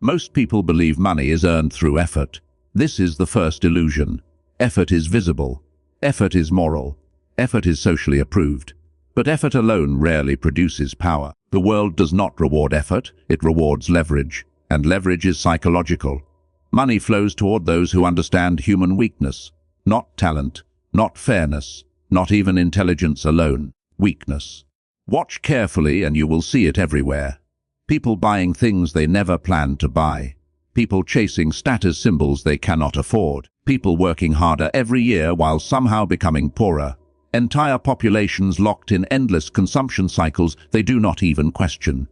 Most people believe money is earned through effort. This is the first illusion. Effort is visible. Effort is moral. Effort is socially approved. But effort alone rarely produces power. The world does not reward effort, it rewards leverage. And leverage is psychological. Money flows toward those who understand human weakness. Not talent, not fairness, not even intelligence alone. Weakness. Watch carefully and you will see it everywhere. People buying things they never planned to buy. People chasing status symbols they cannot afford. People working harder every year while somehow becoming poorer. Entire populations locked in endless consumption cycles they do not even question.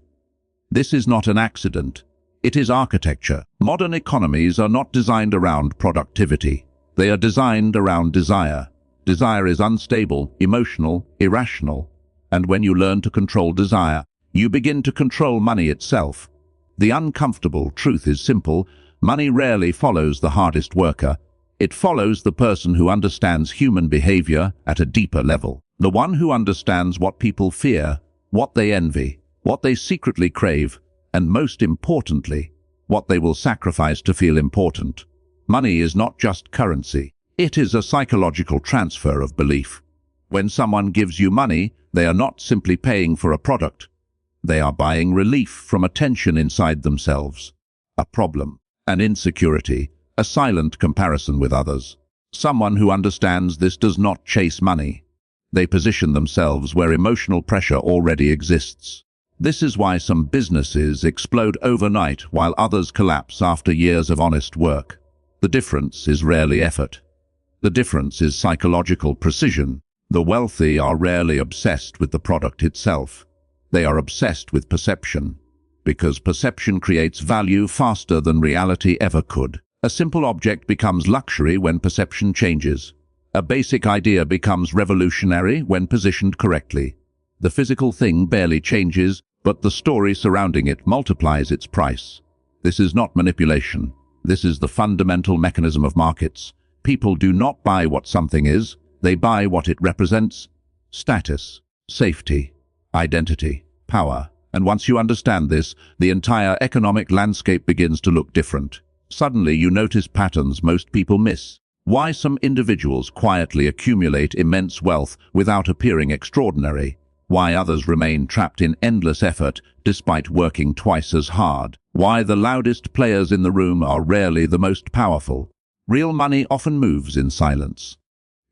This is not an accident. It is architecture. Modern economies are not designed around productivity. They are designed around desire. Desire is unstable, emotional, irrational. And when you learn to control desire, you begin to control money itself. The uncomfortable truth is simple. Money rarely follows the hardest worker. It follows the person who understands human behavior at a deeper level. The one who understands what people fear, what they envy, what they secretly crave, and most importantly, what they will sacrifice to feel important. Money is not just currency. It is a psychological transfer of belief. When someone gives you money, they are not simply paying for a product. They are buying relief from a tension inside themselves, a problem, an insecurity, a silent comparison with others. Someone who understands this does not chase money. They position themselves where emotional pressure already exists. This is why some businesses explode overnight while others collapse after years of honest work. The difference is rarely effort. The difference is psychological precision. The wealthy are rarely obsessed with the product itself. They are obsessed with perception, because perception creates value faster than reality ever could. A simple object becomes luxury when perception changes. A basic idea becomes revolutionary when positioned correctly. The physical thing barely changes, but the story surrounding it multiplies its price. This is not manipulation. This is the fundamental mechanism of markets. People do not buy what something is, they buy what it represents: status, safety, identity, power. And once you understand this, the entire economic landscape begins to look different. Suddenly you notice patterns most people miss. Why some individuals quietly accumulate immense wealth without appearing extraordinary. Why others remain trapped in endless effort despite working twice as hard. Why the loudest players in the room are rarely the most powerful. Real money often moves in silence.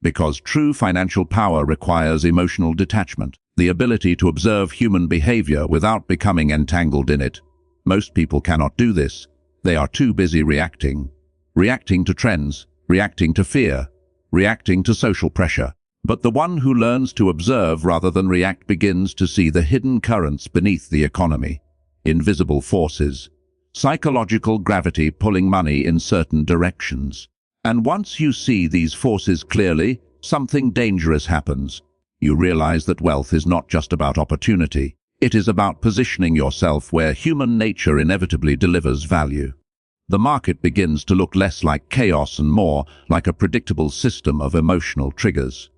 Because true financial power requires emotional detachment, the ability to observe human behavior without becoming entangled in it. Most people cannot do this. They are too busy reacting. Reacting to trends, reacting to fear, reacting to social pressure. But the one who learns to observe rather than react begins to see the hidden currents beneath the economy. Invisible forces. Psychological gravity pulling money in certain directions. And once you see these forces clearly, something dangerous happens. You realize that wealth is not just about opportunity. It is about positioning yourself where human nature inevitably delivers value. The market begins to look less like chaos and more like a predictable system of emotional triggers.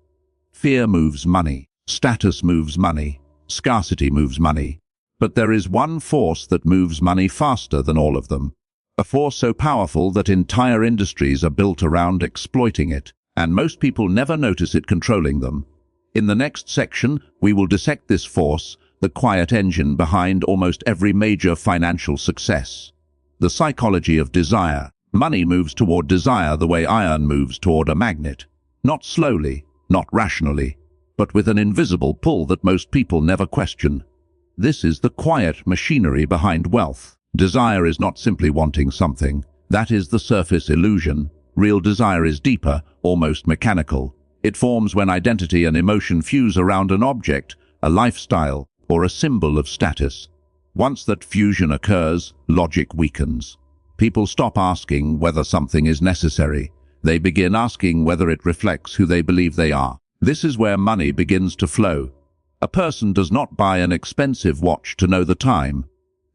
Fear moves money. Status moves money. Scarcity moves money. But there is one force that moves money faster than all of them. A force so powerful that entire industries are built around exploiting it, and most people never notice it controlling them. In the next section, we will dissect this force, the quiet engine behind almost every major financial success. The psychology of desire. Money moves toward desire the way iron moves toward a magnet. Not slowly, not rationally, but with an invisible pull that most people never question. This is the quiet machinery behind wealth. Desire is not simply wanting something. That is the surface illusion. Real desire is deeper, almost mechanical. It forms when identity and emotion fuse around an object, a lifestyle, or a symbol of status. Once that fusion occurs, logic weakens. People stop asking whether something is necessary. They begin asking whether it reflects who they believe they are. This is where money begins to flow. A person does not buy an expensive watch to know the time.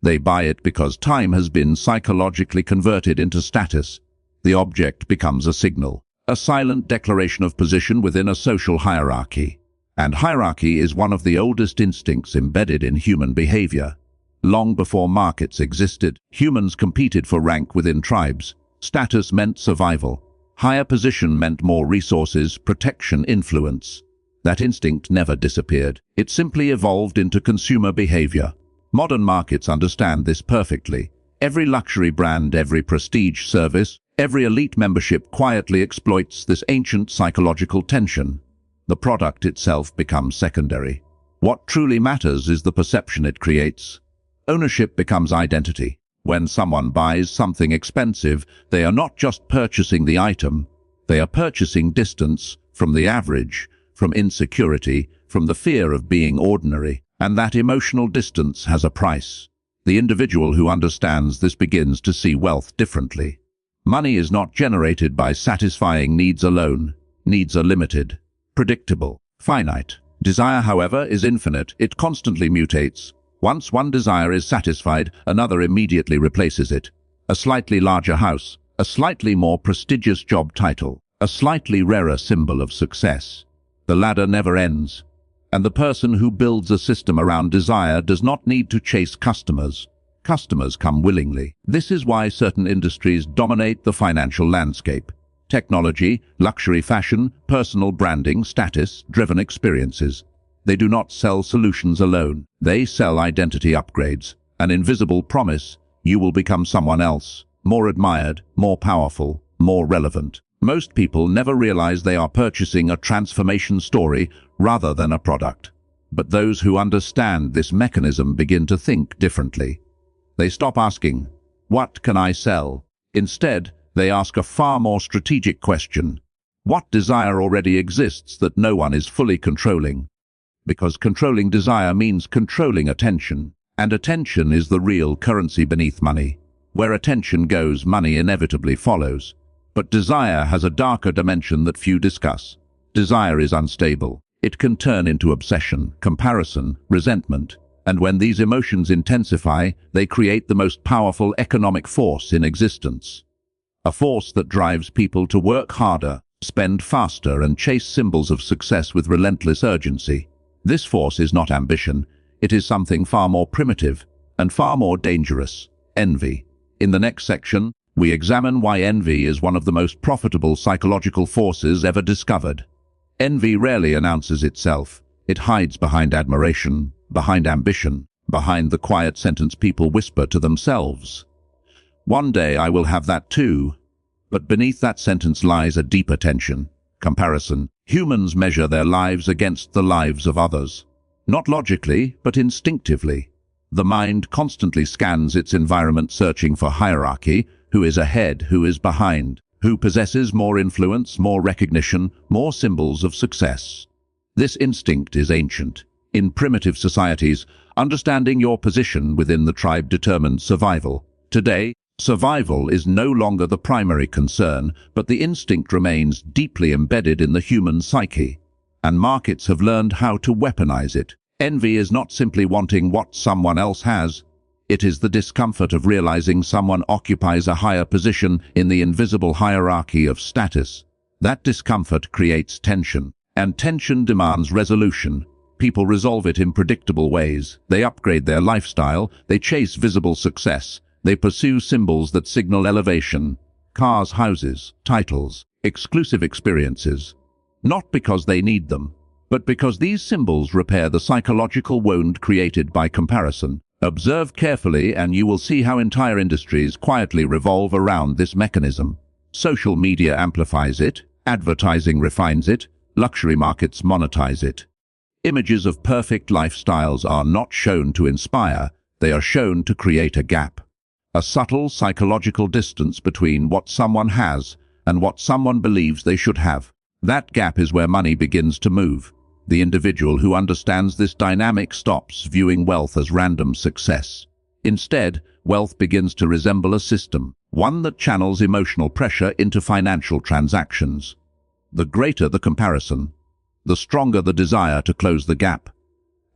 They buy it because time has been psychologically converted into status. The object becomes a signal, a silent declaration of position within a social hierarchy. And hierarchy is one of the oldest instincts embedded in human behavior. Long before markets existed, humans competed for rank within tribes. Status meant survival. Higher position meant more resources, protection, influence. That instinct never disappeared. It simply evolved into consumer behavior. Modern markets understand this perfectly. Every luxury brand, every prestige service, every elite membership quietly exploits this ancient psychological tension. The product itself becomes secondary. What truly matters is the perception it creates. Ownership becomes identity. When someone buys something expensive, they are not just purchasing the item, they are purchasing distance from the average, from insecurity, from the fear of being ordinary, and that emotional distance has a price. The individual who understands this begins to see wealth differently. Money is not generated by satisfying needs alone. Needs are limited, predictable, finite. Desire, however, is infinite. It constantly mutates. Once one desire is satisfied, another immediately replaces it. A slightly larger house, a slightly more prestigious job title, a slightly rarer symbol of success. The ladder never ends, and the person who builds a system around desire does not need to chase customers. Customers come willingly. This is why certain industries dominate the financial landscape. Technology, luxury fashion, personal branding, status-driven experiences. They do not sell solutions alone. They sell identity upgrades, an invisible promise: you will become someone else, more admired, more powerful, more relevant. Most people never realize they are purchasing a transformation story rather than a product. But those who understand this mechanism begin to think differently. They stop asking, "What can I sell?" Instead, they ask a far more strategic question: what desire already exists that no one is fully controlling? Because controlling desire means controlling attention, and attention is the real currency beneath money. Where attention goes, money inevitably follows. But desire has a darker dimension that few discuss. Desire is unstable. It can turn into obsession, comparison, resentment, and when these emotions intensify, they create the most powerful economic force in existence. A force that drives people to work harder, spend faster, and chase symbols of success with relentless urgency. This force is not ambition. It is something far more primitive and far more dangerous: envy. In the next section, we examine why envy is one of the most profitable psychological forces ever discovered. Envy rarely announces itself. It hides behind admiration, behind ambition, behind the quiet sentence people whisper to themselves. One day I will have that too. But beneath that sentence lies a deeper tension: comparison. Humans measure their lives against the lives of others. Not logically, but instinctively. The mind constantly scans its environment, searching for hierarchy: who is ahead, who is behind, who possesses more influence, more recognition, more symbols of success. This instinct is ancient. In primitive societies, understanding your position within the tribe determined survival. Today, survival is no longer the primary concern, but the instinct remains deeply embedded in the human psyche, and markets have learned how to weaponize it. Envy is not simply wanting what someone else has. It is the discomfort of realizing someone occupies a higher position in the invisible hierarchy of status. That discomfort creates tension, and tension demands resolution. People resolve it in predictable ways. They upgrade their lifestyle, they chase visible success, they pursue symbols that signal elevation: cars, houses, titles, exclusive experiences. Not because they need them, but because these symbols repair the psychological wound created by comparison. Observe carefully and you will see how entire industries quietly revolve around this mechanism. Social media amplifies it, advertising refines it, luxury markets monetize it. Images of perfect lifestyles are not shown to inspire, they are shown to create a gap. A subtle psychological distance between what someone has and what someone believes they should have. That gap is where money begins to move. The individual who understands this dynamic stops viewing wealth as random success. Instead, wealth begins to resemble a system, one that channels emotional pressure into financial transactions. The greater the comparison, the stronger the desire to close the gap,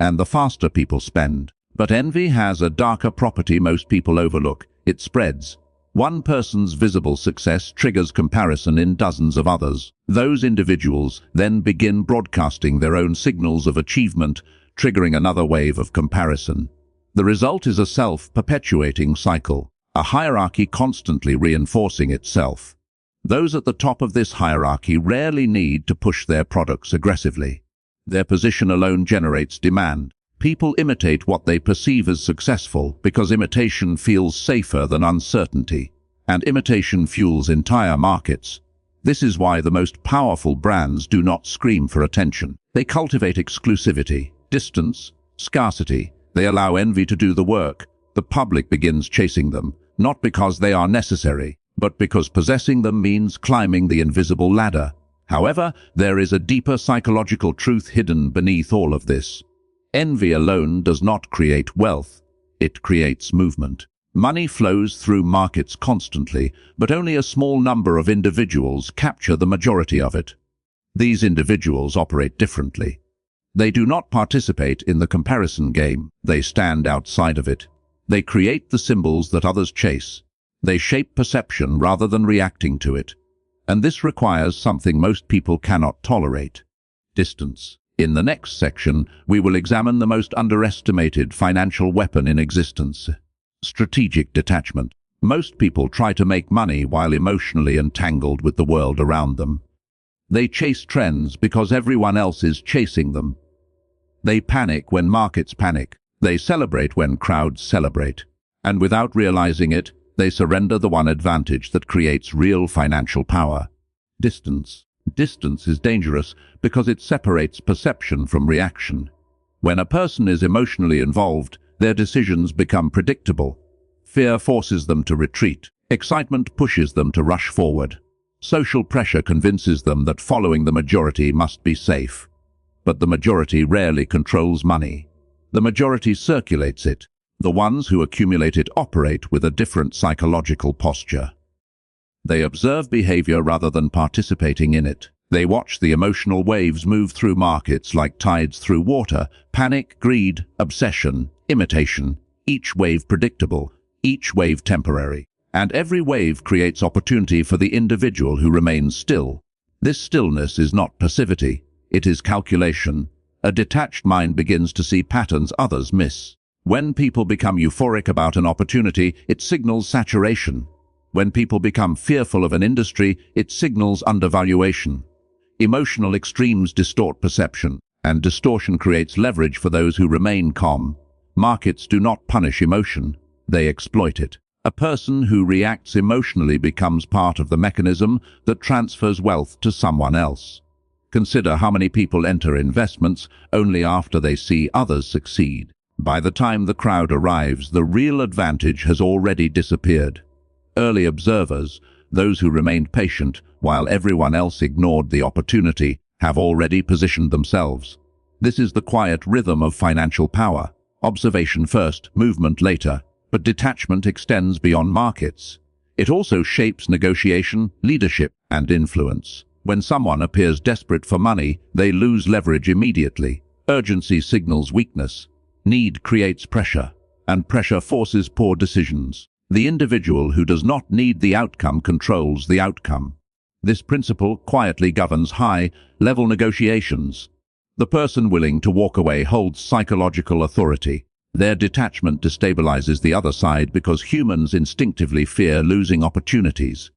and the faster people spend. But envy has a darker property most people overlook: it spreads. One person's visible success triggers comparison in dozens of others. Those individuals then begin broadcasting their own signals of achievement, triggering another wave of comparison. The result is a self-perpetuating cycle, a hierarchy constantly reinforcing itself. Those at the top of this hierarchy rarely need to push their products aggressively. Their position alone generates demand. People imitate what they perceive as successful because imitation feels safer than uncertainty, and imitation fuels entire markets. This is why the most powerful brands do not scream for attention. They cultivate exclusivity, distance, scarcity. They allow envy to do the work. The public begins chasing them, not because they are necessary, but because possessing them means climbing the invisible ladder. However, there is a deeper psychological truth hidden beneath all of this. Envy alone does not create wealth. It creates movement. Money flows through markets constantly, but only a small number of individuals capture the majority of it. These individuals operate differently. They do not participate in the comparison game. They stand outside of it. They create the symbols that others chase. They shape perception rather than reacting to it. And this requires something most people cannot tolerate: distance. In the next section, we will examine the most underestimated financial weapon in existence: strategic detachment. Most people try to make money while emotionally entangled with the world around them. They chase trends because everyone else is chasing them. They panic when markets panic. They celebrate when crowds celebrate. And without realizing it, they surrender the one advantage that creates real financial power: distance. Distance is dangerous because it separates perception from reaction. When a person is emotionally involved, their decisions become predictable. Fear forces them to retreat. Excitement pushes them to rush forward. Social pressure convinces them that following the majority must be safe. But the majority rarely controls money. The majority circulates it. The ones who accumulate it operate with a different psychological posture. They observe behavior rather than participating in it. They watch the emotional waves move through markets like tides through water: panic, greed, obsession, imitation. Each wave predictable, each wave temporary. And every wave creates opportunity for the individual who remains still. This stillness is not passivity. It is calculation. A detached mind begins to see patterns others miss. When people become euphoric about an opportunity, it signals saturation. When people become fearful of an industry, it signals undervaluation. Emotional extremes distort perception, and distortion creates leverage for those who remain calm. Markets do not punish emotion. They exploit it. A person who reacts emotionally becomes part of the mechanism that transfers wealth to someone else. Consider how many people enter investments only after they see others succeed. By the time the crowd arrives, the real advantage has already disappeared. Early observers, those who remained patient while everyone else ignored the opportunity, have already positioned themselves. This is the quiet rhythm of financial power: observation first, movement later. But detachment extends beyond markets. It also shapes negotiation, leadership, and influence. When someone appears desperate for money, they lose leverage immediately. Urgency signals weakness. Need creates pressure, and pressure forces poor decisions. The individual who does not need the outcome controls the outcome. This principle quietly governs high-level negotiations. The person willing to walk away holds psychological authority. Their detachment destabilizes the other side because humans instinctively fear losing opportunities.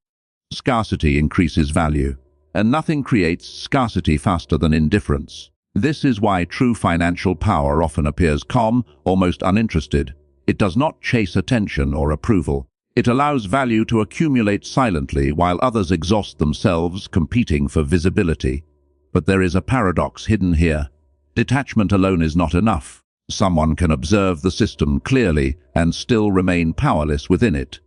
Scarcity increases value, and nothing creates scarcity faster than indifference. This is why true financial power often appears calm, almost uninterested. It does not chase attention or approval. It allows value to accumulate silently while others exhaust themselves competing for visibility. But there is a paradox hidden here. Detachment alone is not enough. Someone can observe the system clearly and still remain powerless within it.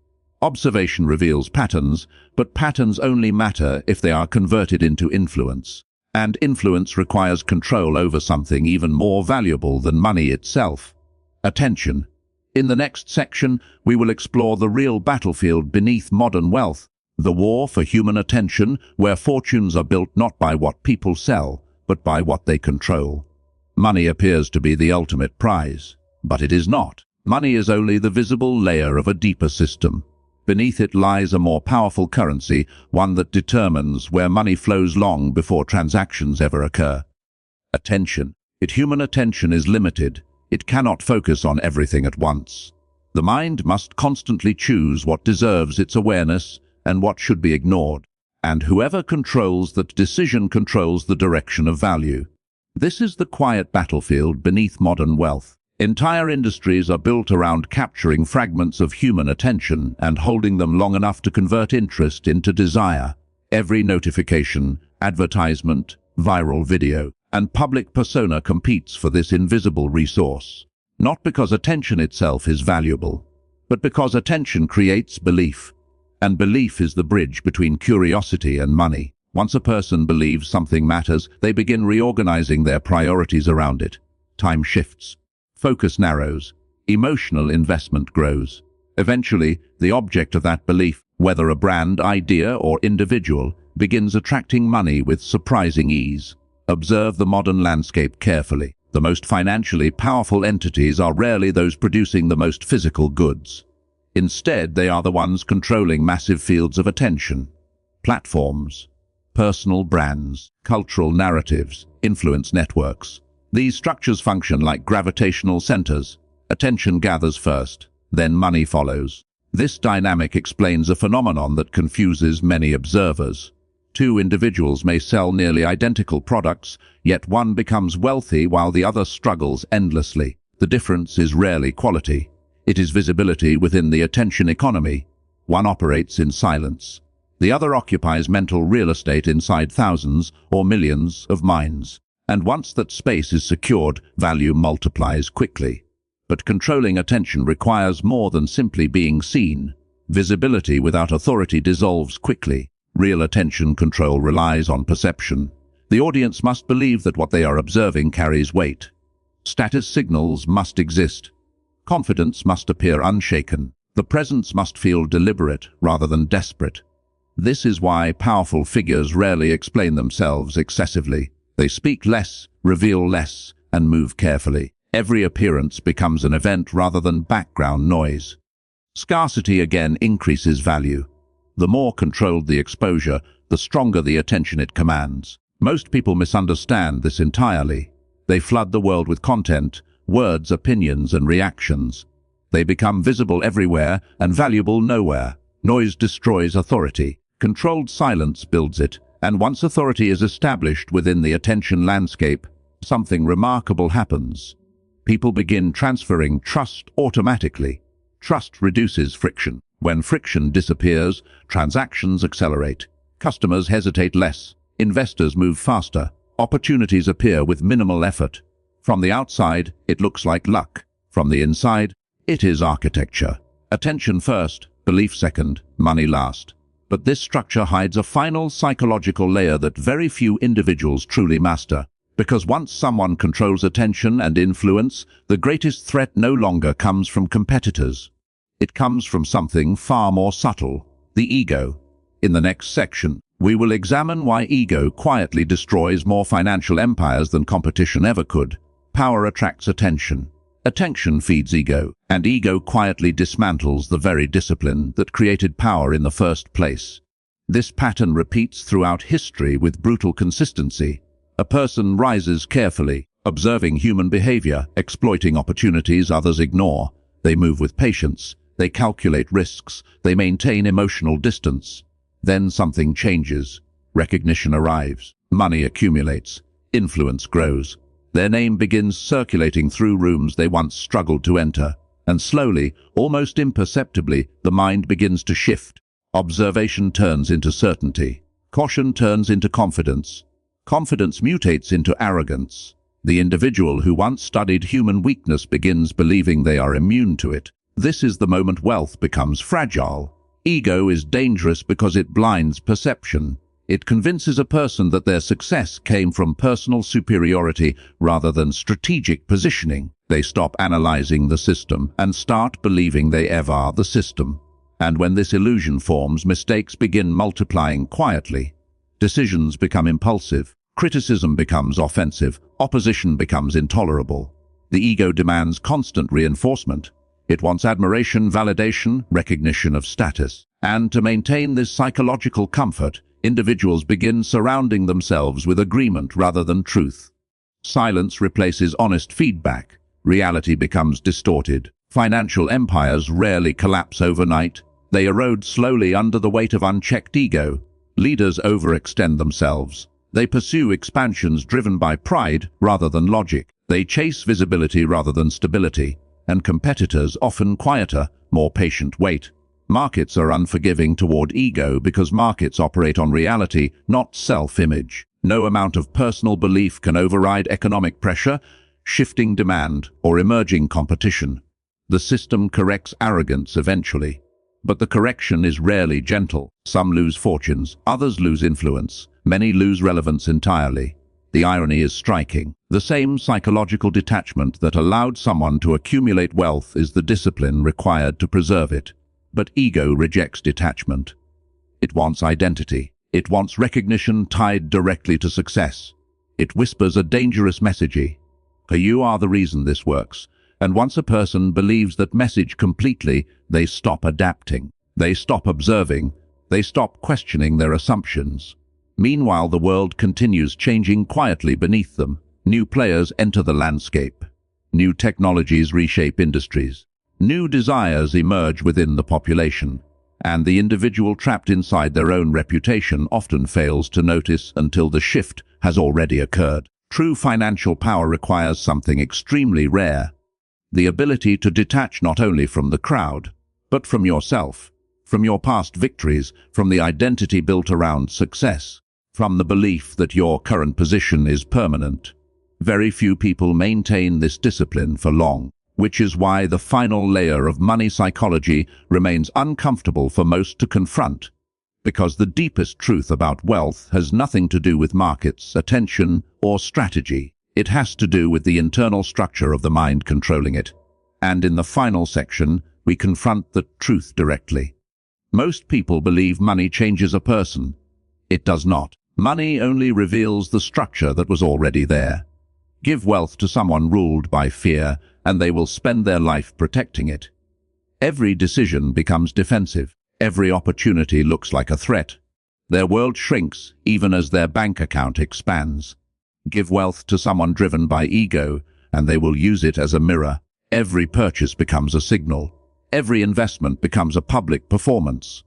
Observation reveals patterns, but patterns only matter if they are converted into influence. And influence requires control over something even more valuable than money itself: attention. In the next section, we will explore the real battlefield beneath modern wealth, the war for human attention, where fortunes are built not by what people sell, but by what they control. Money appears to be the ultimate prize, but it is not. Money is only the visible layer of a deeper system. Beneath it lies a more powerful currency, one that determines where money flows long before transactions ever occur. Attention. Human attention is limited. It cannot focus on everything at once. The mind must constantly choose what deserves its awareness and what should be ignored. And whoever controls that decision controls the direction of value. This is the quiet battlefield beneath modern wealth. Entire industries are built around capturing fragments of human attention and holding them long enough to convert interest into desire. Every notification, advertisement, viral video, and public persona competes for this invisible resource. Not because attention itself is valuable, but because attention creates belief. And belief is the bridge between curiosity and money. Once a person believes something matters, they begin reorganizing their priorities around it. Time shifts. Focus narrows. Emotional investment grows. Eventually, the object of that belief, whether a brand, idea, or individual, begins attracting money with surprising ease. Observe the modern landscape carefully. The most financially powerful entities are rarely those producing the most physical goods. Instead, they are the ones controlling massive fields of attention. Platforms, personal brands, cultural narratives, influence networks. These structures function like gravitational centers. Attention gathers first, then money follows. This dynamic explains a phenomenon that confuses many observers. Two individuals may sell nearly identical products, yet one becomes wealthy while the other struggles endlessly. The difference is rarely quality. It is visibility within the attention economy. One operates in silence. The other occupies mental real estate inside thousands or millions of minds. And once that space is secured, value multiplies quickly. But controlling attention requires more than simply being seen. Visibility without authority dissolves quickly. Real attention control relies on perception. The audience must believe that what they are observing carries weight. Status signals must exist. Confidence must appear unshaken. The presence must feel deliberate rather than desperate. This is why powerful figures rarely explain themselves excessively. They speak less, reveal less, and move carefully. Every appearance becomes an event rather than background noise. Scarcity again increases value. The more controlled the exposure, the stronger the attention it commands. Most people misunderstand this entirely. They flood the world with content, words, opinions, and reactions. They become visible everywhere and valuable nowhere. Noise destroys authority. Controlled silence builds it. And once authority is established within the attention landscape, something remarkable happens. People begin transferring trust automatically. Trust reduces friction. When friction disappears, transactions accelerate. Customers hesitate less. Investors move faster. Opportunities appear with minimal effort. From the outside, it looks like luck. From the inside, it is architecture. Attention first, belief second, money last. But this structure hides a final psychological layer that very few individuals truly master. Because once someone controls attention and influence, the greatest threat no longer comes from competitors. It comes from something far more subtle, the ego. In the next section, we will examine why ego quietly destroys more financial empires than competition ever could. Power attracts attention. Attention feeds ego, and ego quietly dismantles the very discipline that created power in the first place. This pattern repeats throughout history with brutal consistency. A person rises carefully, observing human behavior, exploiting opportunities others ignore. They move with patience, they calculate risks, they maintain emotional distance. Then something changes. Recognition arrives, money accumulates, influence grows. Their name begins circulating through rooms they once struggled to enter, and slowly, almost imperceptibly, the mind begins to shift. Observation turns into certainty. Caution turns into confidence. Confidence mutates into arrogance. The individual who once studied human weakness begins believing they are immune to it. This is the moment wealth becomes fragile. Ego is dangerous because it blinds perception. It convinces a person that their success came from personal superiority rather than strategic positioning. They stop analyzing the system and start believing they are the system. And when this illusion forms, mistakes begin multiplying quietly. Decisions become impulsive. Criticism becomes offensive. Opposition becomes intolerable. The ego demands constant reinforcement. It wants admiration, validation, recognition of status. And to maintain this psychological comfort, individuals begin surrounding themselves with agreement rather than truth. Silence replaces honest feedback. Reality becomes distorted. Financial empires rarely collapse overnight. They erode slowly under the weight of unchecked ego. Leaders overextend themselves. They pursue expansions driven by pride rather than logic. They chase visibility rather than stability. And competitors, often quieter, more patient, wait. Markets are unforgiving toward ego because markets operate on reality, not self-image. No amount of personal belief can override economic pressure, shifting demand, or emerging competition. The system corrects arrogance eventually. But the correction is rarely gentle. Some lose fortunes, others lose influence, many lose relevance entirely. The irony is striking. The same psychological detachment that allowed someone to accumulate wealth is the discipline required to preserve it. But ego rejects detachment. It wants identity. It wants recognition tied directly to success. It whispers a dangerous message. You are the reason this works. And once a person believes that message completely, they stop adapting. They stop observing. They stop questioning their assumptions. Meanwhile, the world continues changing quietly beneath them. New players enter the landscape. New technologies reshape industries. New desires emerge within the population. And the individual trapped inside their own reputation often fails to notice until the shift has already occurred. True financial power requires something extremely rare. The ability to detach not only from the crowd, but from yourself, from your past victories, from the identity built around success, from the belief that your current position is permanent. Very few people maintain this discipline for long, which is why the final layer of money psychology remains uncomfortable for most to confront. Because the deepest truth about wealth has nothing to do with markets, attention, or strategy. It has to do with the internal structure of the mind controlling it. And in the final section, we confront the truth directly. Most people believe money changes a person. It does not. Money only reveals the structure that was already there. Give wealth to someone ruled by fear, and they will spend their life protecting it. Every decision becomes defensive. Every opportunity looks like a threat. Their world shrinks even as their bank account expands. Give wealth to someone driven by ego, and they will use it as a mirror. Every purchase becomes a signal. Every investment becomes a public performance.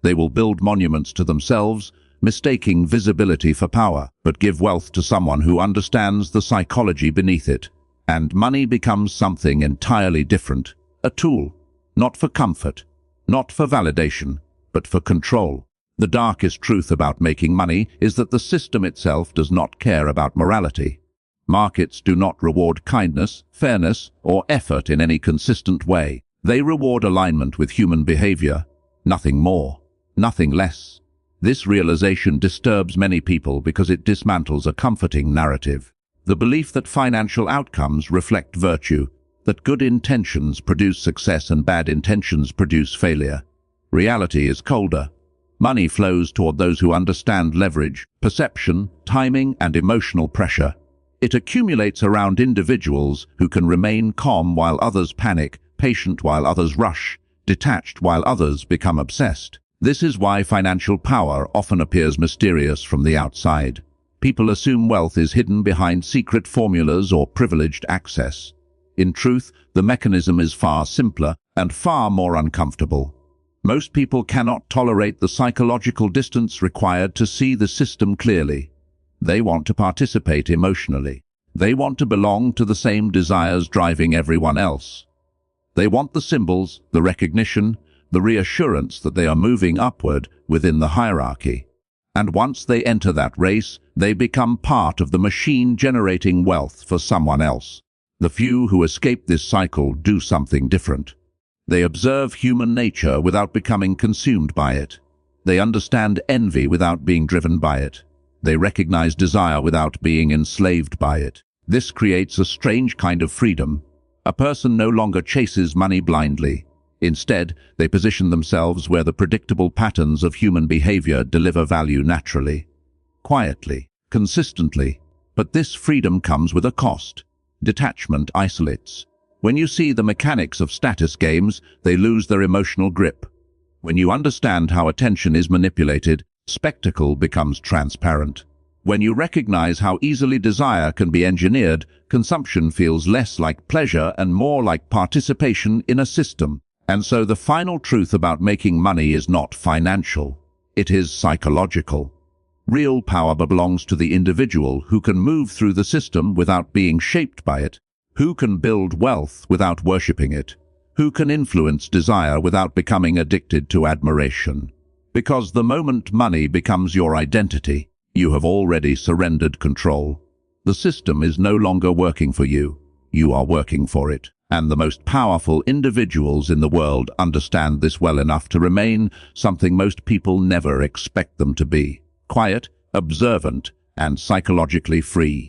They will build monuments to themselves, mistaking visibility for power. But give wealth to someone who understands the psychology beneath it, and money becomes something entirely different. A tool, not for comfort, not for validation, but for control. The darkest truth about making money is that the system itself does not care about morality. Markets do not reward kindness, fairness, or effort in any consistent way. They reward alignment with human behavior. Nothing more, nothing less. This realization disturbs many people because it dismantles a comforting narrative. The belief that financial outcomes reflect virtue, that good intentions produce success and bad intentions produce failure. Reality is colder. Money flows toward those who understand leverage, perception, timing, and emotional pressure. It accumulates around individuals who can remain calm while others panic, patient while others rush, detached while others become obsessed. This is why financial power often appears mysterious from the outside. People assume wealth is hidden behind secret formulas or privileged access. In truth, the mechanism is far simpler and far more uncomfortable. Most people cannot tolerate the psychological distance required to see the system clearly. They want to participate emotionally. They want to belong to the same desires driving everyone else. They want the symbols, the recognition, the reassurance that they are moving upward within the hierarchy. And once they enter that race, they become part of the machine generating wealth for someone else. The few who escape this cycle do something different. They observe human nature without becoming consumed by it. They understand envy without being driven by it. They recognize desire without being enslaved by it. This creates a strange kind of freedom. A person no longer chases money blindly. Instead, they position themselves where the predictable patterns of human behavior deliver value naturally, quietly, consistently. But this freedom comes with a cost. Detachment isolates. When you see the mechanics of status games, they lose their emotional grip. When you understand how attention is manipulated, spectacle becomes transparent. When you recognize how easily desire can be engineered, consumption feels less like pleasure and more like participation in a system. And so the final truth about making money is not financial. It is psychological. Real power belongs to the individual who can move through the system without being shaped by it, who can build wealth without worshipping it, who can influence desire without becoming addicted to admiration. Because the moment money becomes your identity, you have already surrendered control. The system is no longer working for you. You are working for it. And the most powerful individuals in the world understand this well enough to remain something most people never expect them to be: quiet, observant, and psychologically free.